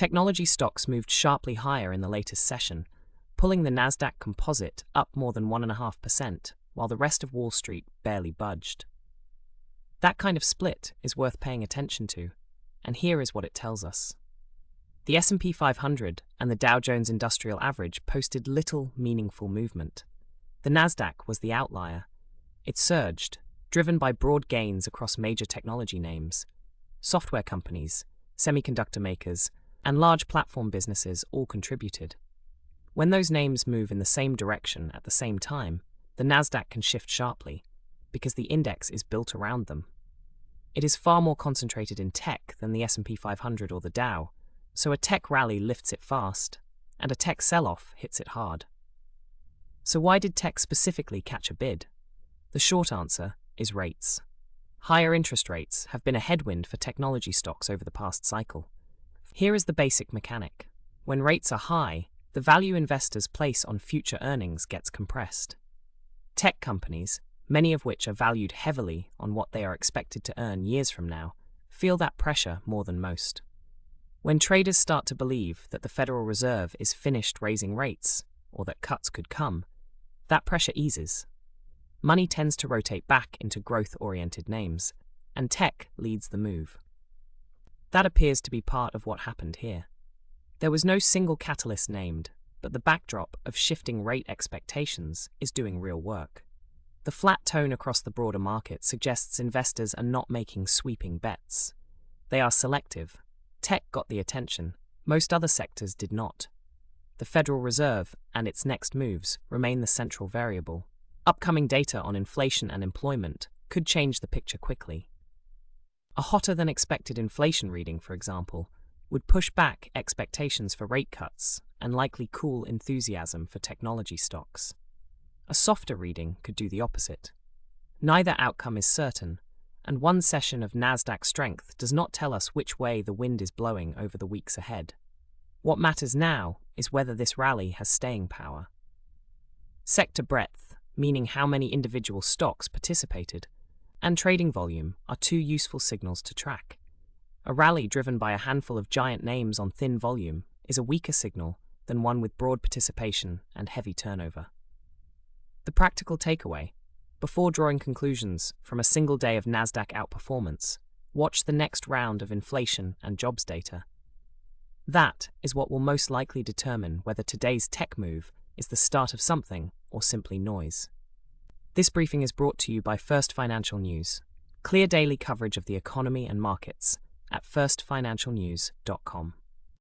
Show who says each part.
Speaker 1: Technology stocks moved sharply higher in the latest session, pulling the Nasdaq composite up more than 1.5%, while the rest of Wall Street barely budged. That kind of split is worth paying attention to, and here is what it tells us. The S&P 500 and the Dow Jones Industrial Average posted little meaningful movement. The Nasdaq was the outlier. It surged, driven by broad gains across major technology names. Software companies, semiconductor makers, and large platform businesses all contributed. When those names move in the same direction at the same time, the Nasdaq can shift sharply, because the index is built around them. It is far more concentrated in tech than the S&P 500 or the Dow, so a tech rally lifts it fast, and a tech sell-off hits it hard. So why did tech specifically catch a bid? The short answer is rates. Higher interest rates have been a headwind for technology stocks over the past cycle. Here is the basic mechanic. When rates are high, the value investors place on future earnings gets compressed. Tech companies, many of which are valued heavily on what they are expected to earn years from now, feel that pressure more than most. When traders start to believe that the Federal Reserve is finished raising rates, or that cuts could come, that pressure eases. Money tends to rotate back into growth-oriented names, and tech leads the move. That appears to be part of what happened here. There was no single catalyst named, but the backdrop of shifting rate expectations is doing real work. The flat tone across the broader market suggests investors are not making sweeping bets. They are selective. Tech got the attention, most other sectors did not. The Federal Reserve and its next moves remain the central variable. Upcoming data on inflation and employment could change the picture quickly. A hotter-than-expected inflation reading, for example, would push back expectations for rate cuts and likely cool enthusiasm for technology stocks. A softer reading could do the opposite. Neither outcome is certain, and one session of Nasdaq strength does not tell us which way the wind is blowing over the weeks ahead. What matters now is whether this rally has staying power. Sector breadth, meaning how many individual stocks participated, and trading volume are two useful signals to track. A rally driven by a handful of giant names on thin volume is a weaker signal than one with broad participation and heavy turnover. The practical takeaway: before drawing conclusions from a single day of Nasdaq outperformance, watch the next round of inflation and jobs data. That is what will most likely determine whether today's tech move is the start of something or simply noise. This briefing is brought to you by First Financial News. Clear daily coverage of the economy and markets at firstfinancialnews.com.